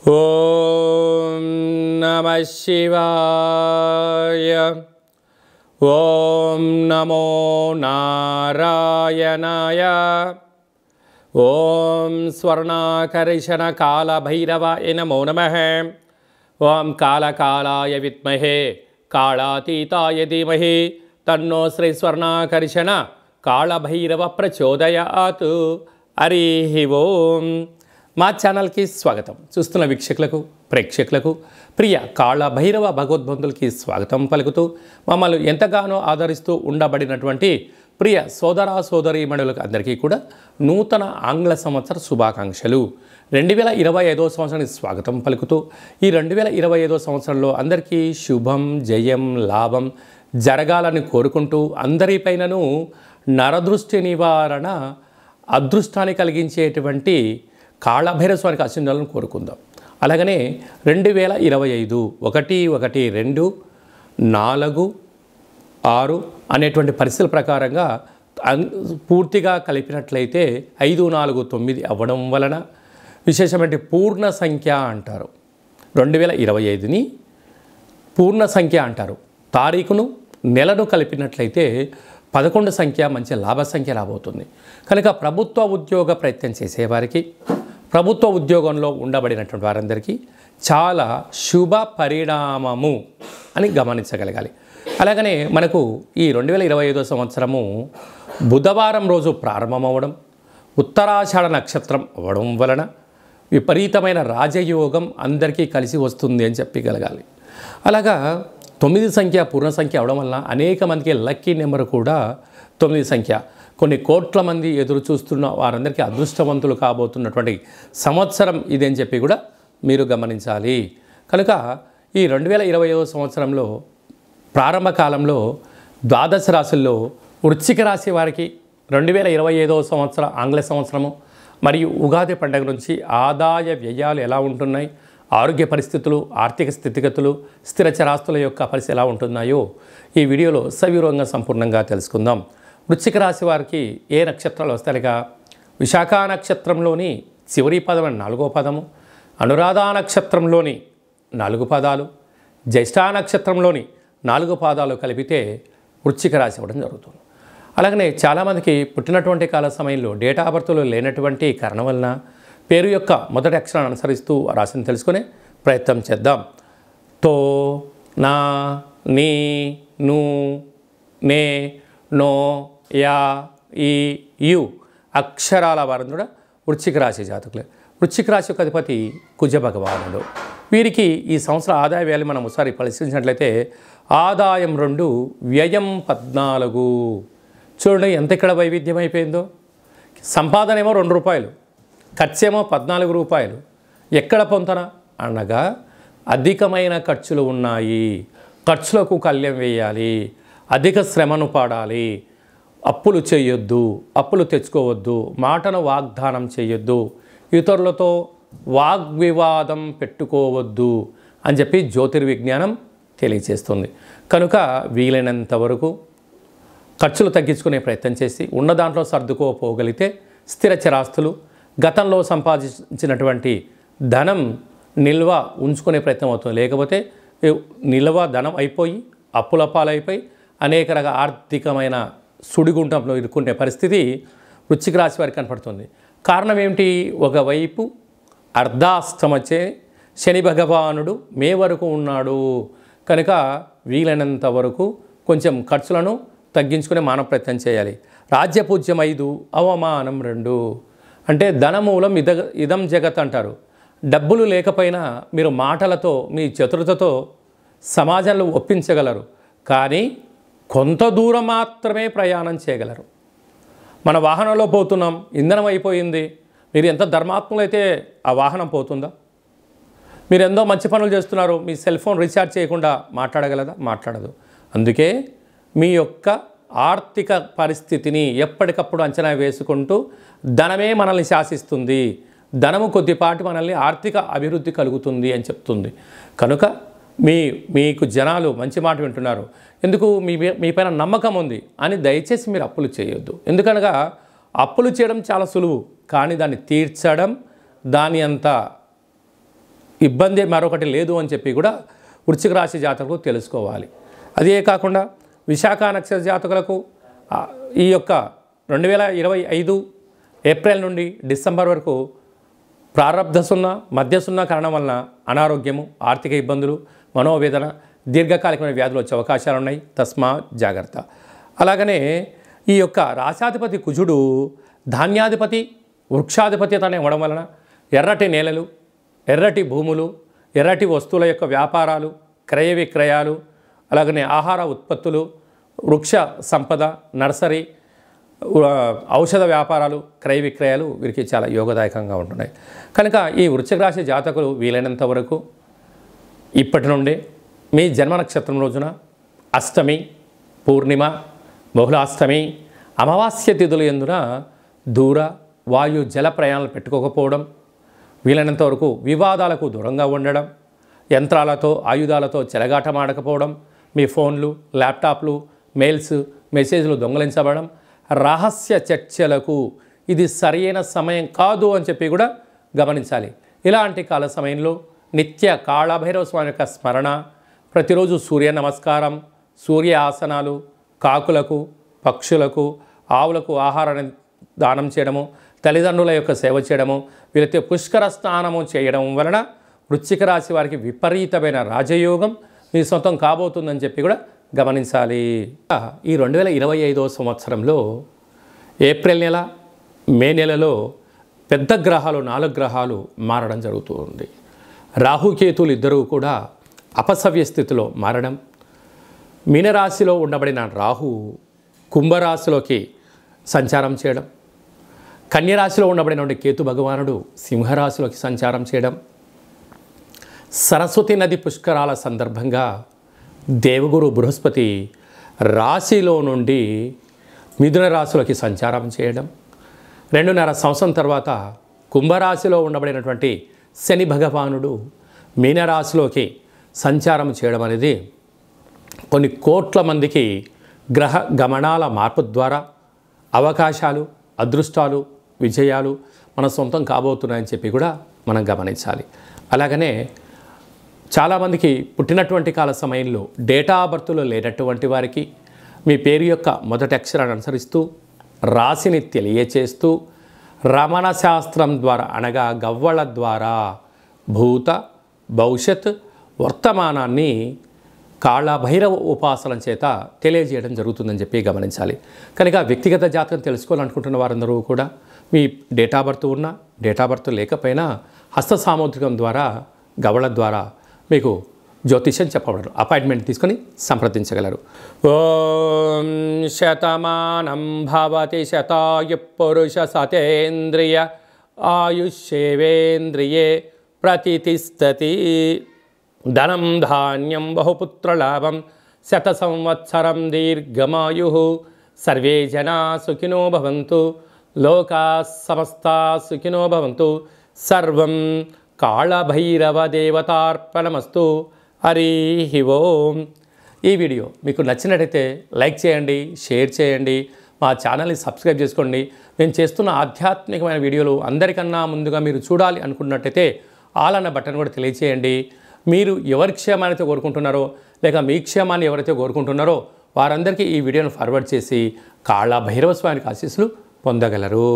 ఓం నమః శివాయ. ఓం నమో నారాయణాయ. ఓం స్వర్ణాకర్షణ కాళభైరవాయ నమో నమః. ఓం కాళకాళాయ విద్మహే కాళాతీతాయ ధీమహి తన్నో శ్రీ స్వర్ణాకర్షణ కాళభైరవ ప్రచోదయాత్. హరి ఓం. మా ఛానల్కి స్వాగతం. చూస్తున్న వీక్షకులకు ప్రేక్షకులకు ప్రియ కాళభైరవ భగవద్బంధులకి స్వాగతం పలుకుతూ మమ్మల్ని ఎంతగానో ఆదరిస్తూ ఉండబడినటువంటి ప్రియ సోదర సోదరీమణులకు అందరికీ కూడా నూతన ఆంగ్ల సంవత్సర శుభాకాంక్షలు. 2025వ సంవత్సరానికి స్వాగతం పలుకుతూ ఈ 2025వ సంవత్సరంలో అందరికీ శుభం జయం లాభం జరగాలని కోరుకుంటూ అందరిపైనను నరదృష్టి నివారణ అదృష్టాన్ని కలిగించేటువంటి కాళభైరవ స్వామికి ఆశీర్వాదాలను కోరుకుందాం. అలాగనే 2025 1-2-4-6 అనేటువంటి పరిస్థితుల ప్రకారంగా పూర్తిగా కలిపినట్లయితే 5-4-9 అవ్వడం వలన విశేషమైన పూర్ణ సంఖ్య అంటారు. 2025ని పూర్ణ సంఖ్య అంటారు. తారీఖును నెలను కలిపినట్లయితే 11 సంఖ్య మంచి లాభ సంఖ్య రాబోతుంది. కనుక ప్రభుత్వ ఉద్యోగ ప్రయత్నం చేసేవారికి ప్రభుత్వ ఉద్యోగంలో ఉండబడినటువంటి వారందరికీ చాలా శుభ పరిణామము అని గమనించగలగాలి. అలాగనే మనకు ఈ 2025వ సంవత్సరము బుధవారం రోజు ప్రారంభమవడం, ఉత్తరాషాఢ నక్షత్రం అవ్వడం వలన విపరీతమైన రాజయోగం అందరికీ కలిసి వస్తుంది అని చెప్పగలగాలి. అలాగా 9 సంఖ్య పూర్ణ సంఖ్య అవడం వలన అనేక మందికి లక్కీ నెంబర్ కూడా 9 సంఖ్య. కొన్ని కోట్ల మంది ఎదురు చూస్తున్న వారందరికీ అదృష్టవంతులు కాబోతున్నటువంటి సంవత్సరం ఇదని చెప్పి కూడా మీరు గమనించాలి. కనుక ఈ 2025వ సంవత్సరంలో ప్రారంభ కాలంలో ద్వాదశ రాశుల్లో వృశ్చిక రాశి వారికి 2025వ సంవత్సరం ఆంగ్ల సంవత్సరము మరియు ఉగాది పండుగ నుంచి ఆదాయ వ్యయాలు ఎలా ఉంటున్నాయి, ఆరోగ్య పరిస్థితులు, ఆర్థిక స్థితిగతులు, స్థిర చరాస్తుల యొక్క పరిస్థితి ఎలా ఉంటున్నాయో ఈ వీడియోలో సవివరంగా సంపూర్ణంగా తెలుసుకుందాం. వృశ్చిక రాశి వారికి ఏ నక్షత్రాలు వస్తాయిగా విశాఖ నక్షత్రంలోని చివరి పదం 4వ పదము, అనురాధ నక్షత్రంలోని 4 పదాలు, జ్యేష్ఠ నక్షత్రంలోని 4 పాదాలు కలిపితే వృశ్చిక రాశి అవ్వడం జరుగుతుంది. అలాగనే చాలామందికి పుట్టినటువంటి కాల సమయంలో డేటా ఆఫ్ బర్త్లో లేనటువంటి కారణం వలన పేరు యొక్క మొదటి అక్షరాన్ని అనుసరిస్తూ రాశిని తెలుసుకునే ప్రయత్నం చేద్దాం. తో, నా, నీ, ను, నే, నో, యా, ఈ, యు అక్షరాల వారిని కూడా వృశ్చిక రాశి జాతకులే. వృశ్చిక రాశి యొక్క అధిపతి కుజ భగవానుడు. వీరికి ఈ సంవత్సర ఆదాయ వ్యయాలు మనం ఒకసారి పరిశీలించినట్లయితే ఆదాయం 2, వ్యయం 14. చూడండి ఎంత ఇక్కడ వైవిధ్యం అయిపోయిందో. సంపాదన ఏమో ₹2, ఖర్చేమో ₹14. ఎక్కడ పొంతన అనగా అధికమైన ఖర్చులు ఉన్నాయి, ఖర్చులకు కళ్యం వేయాలి, అధిక శ్రమను పాడాలి, అప్పులు చేయొద్దు, అప్పులు తెచ్చుకోవద్దు, మాటను వాగ్దానం చేయొద్దు, ఇతరులతో వాగ్వివాదం పెట్టుకోవద్దు అని చెప్పి జ్యోతిర్విజ్ఞానం తెలియజేస్తుంది. కనుక వీలైనంత వరకు ఖర్చులు తగ్గించుకునే ప్రయత్నం చేసి ఉన్న దాంట్లో సర్దుకోపోగలిగితే స్థిర చరాస్తులు, గతంలో సంపాదించినటువంటి ధనం నిల్వ ఉంచుకునే ప్రయత్నం అవుతుంది. లేకపోతే నిల్వ ధనం అయిపోయి అప్పుల పాలైపోయి అనేక రకాల ఆర్థికమైన సుడిగుంటంలో ఇరుక్కునే పరిస్థితి వృశ్చిక రాశి వారికి కనపడుతుంది. కారణం ఏమిటి? ఒకవైపు అర్ధాష్టమచ్చే శని భగవానుడు మే వరకు ఉన్నాడు. కనుక వీలైనంత వరకు కొంచెం ఖర్చులను తగ్గించుకునే మానవ ప్రయత్నం చేయాలి. రాజ్యపూజ్యం 5, అవమానం 2. అంటే ధనమూలం ఇదం జగత్ అంటారు. డబ్బులు లేకపోయినా మీరు మాటలతో మీ చతురతతో సమాజంలో ఒప్పించగలరు, కానీ కొంత దూరం మాత్రమే ప్రయాణం చేయగలరు. మన వాహనంలో పోతున్నాం, ఇంధనం అయిపోయింది, మీరు ఎంత ధర్మాత్ములైతే ఆ వాహనం పోతుందా? మీరు ఎంతో మంచి పనులు చేస్తున్నారు, మీ సెల్ ఫోన్ రీఛార్జ్ చేయకుండా మాట్లాడగలదా? మాట్లాడదు. అందుకే మీ యొక్క ఆర్థిక పరిస్థితిని ఎప్పటికప్పుడు అంచనా వేసుకుంటూ ధనమే మనల్ని శాసిస్తుంది, ధనము కొద్దిపాటి మనల్ని ఆర్థిక అభివృద్ధి కలుగుతుంది అని చెప్తుంది. కనుక మీకు జనాలు మంచి మాట వింటున్నారు, ఎందుకు మీ పైన నమ్మకం ఉంది అని దయచేసి మీరు అప్పులు చేయొద్దు. ఎందుకనగా అప్పులు చేయడం చాలా సులువు, కానీ దాన్ని తీర్చడం దాని అంత ఇబ్బంది మరొకటి లేదు అని చెప్పి కూడా వృశ్చిక రాశి జాతకులు తెలుసుకోవాలి. అదే కాకుండా విశాఖ నక్షత్ర జాతకులకు ఈ యొక్క 2025 ఏప్రిల్ నుండి డిసెంబర్ వరకు ప్రారంధ సున్నా మధ్య సున్నా కారణం వలన అనారోగ్యము, ఆర్థిక ఇబ్బందులు, మనోవేదన, దీర్ఘకాలికమైన వ్యాధులు వచ్చే అవకాశాలు ఉన్నాయి. తస్మా జాగ్రత్త. అలాగనే ఈ యొక్క రాశాధిపతి కుజుడు ధాన్యాధిపతి, వృక్షాధిపతి అనే ఇవ్వడం వలన ఎర్రటి నేలలు, ఎర్రటి భూములు, ఎర్రటి వస్తువుల యొక్క వ్యాపారాలు, క్రయ విక్రయాలు, అలాగనే ఆహార ఉత్పత్తులు, వృక్ష సంపద, నర్సరీ, ఔషధ వ్యాపారాలు, క్రయ విక్రయాలు వీరికి చాలా యోగదాయకంగా ఉంటున్నాయి. కనుక ఈ వృశ్చిక రాశి జాతకులు వీలైనంత వరకు ఇప్పటి నుండే మీ జన్మ నక్షత్రం రోజున అష్టమి, పూర్ణిమ, బహుళాష్టమి, అమావాస్య తిథులు ఎందున దూర వాయు జల ప్రయాణాలు పెట్టుకోకపోవడం, వీలైనంత వరకు వివాదాలకు దూరంగా ఉండడం, యంత్రాలతో ఆయుధాలతో చెలగాటమాడకపోవడం, మీ ఫోన్లు, ల్యాప్టాప్లు, మెయిల్స్, మెసేజ్లు దొంగలించబడడం, రహస్య చర్చలకు ఇది సరైన సమయం కాదు అని చెప్పి కూడా గమనించాలి. ఇలాంటి కాల సమయంలో నిత్య కాళభైరవ స్వామి యొక్క స్మరణ, ప్రతిరోజు సూర్య నమస్కారం, సూర్య ఆసనాలు, కాకులకు, పక్షులకు, ఆవులకు ఆహారాన్ని దానం చేయడము, తల్లిదండ్రుల యొక్క సేవ చేయడము, వీళ్ళతో పుష్కర స్నానము చేయడం వలన వృశ్చిక రాశి వారికి విపరీతమైన రాజయోగం మీ సొంతం కాబోతుందని చెప్పి కూడా గమనించాలి. ఈ 2025 సంవత్సరంలో ఏప్రిల్ నెల, మే నెలలో పెద్ద గ్రహాలు 4 గ్రహాలు మారడం జరుగుతుంది. రాహుకేతులు ఇద్దరూ కూడా అపసవ్య స్థితిలో మారడం, మీనరాశిలో ఉండబడిన రాహు కుంభరాశిలోకి సంచారం చేయడం, కన్యరాశిలో ఉండబడినటువంటి కేతు భగవానుడు సింహరాశిలోకి సంచారం చేయడం, సరస్వతి నది పుష్కరాల సందర్భంగా దేవగురు బృహస్పతి రాశిలో నుండి మిథున రాశిలోకి సంచారం చేయడం, 2.5 సంవత్సరం తర్వాత కుంభరాశిలో ఉండబడినటువంటి శని భగవానుడు మీనరాశిలోకి సంచారం చేయడం అనేది కొన్ని కోట్ల మందికి గ్రహ గమనాల మార్పు ద్వారా అవకాశాలు, అదృష్టాలు, విజయాలు మన సొంతం కాబోతున్నాయని చెప్పి కూడా మనం గమనించాలి. అలాగనే చాలామందికి పుట్టినటువంటి కాల సమయంలో డేటా ఆఫ్ బర్త్లో లేనటువంటి వారికి మీ పేరు యొక్క మొదటి అక్షరాన్ని అనుసరిస్తూ రాశిని తెలియచేస్తూ రమణ శాస్త్రం ద్వారా అనగా గవ్వళ ద్వారా భూత, భవిష్యత్, వర్తమానాన్ని కాళభైరవ ఉపాసన చేత తెలియజేయడం జరుగుతుందని చెప్పి గమనించాలి. కనుక వ్యక్తిగత జాతకం తెలుసుకోవాలనుకుంటున్న వారందరూ కూడా మీ డేటా బర్త్ ఉన్నా, డేటా బర్త్ లేకపోయినా హస్త సాముద్రికం ద్వారా, గవళ ద్వారా మీకు జ్యోతిష్యం చెప్పబడరు. అపాయింట్మెంట్ తీసుకొని సంప్రదించగలరు. ఓం శతమానం భవతి శతాయు పురుష సతేంద్రియ ఆయుష్యేవేంద్రియే ప్రతితిష్టతి. ధనం ధాన్యం బహుపుత్రలాభం శత సంవత్సరం దీర్ఘమాయు. సర్వే జనా సుఖినో భవంతు. లోకా సమస్తా సుఖినో భవంతు. సర్వం కాళభైరవ దేవతార్పణమస్తు. హరి ఓం. ఈ వీడియో మీకు నచ్చినట్టయితే లైక్ చేయండి, షేర్ చేయండి, మా ఛానల్ని సబ్స్క్రైబ్ చేసుకోండి. నేను చేస్తున్న ఆధ్యాత్మికమైన వీడియోలు అందరికన్నా ముందుగా మీరు చూడాలి అనుకున్నట్టయితే ఆల్ అన్న బటన్ కూడా తెలియచేయండి. మీరు ఎవరి క్షేమాన్ని అయితే కోరుకుంటున్నారో, లేక మీ క్షేమాన్ని ఎవరైతే కోరుకుంటున్నారో వారందరికీ ఈ వీడియోను ఫార్వర్డ్ చేసి కాళభైరవ స్వామికి ఆశీస్సులు పొందగలరు.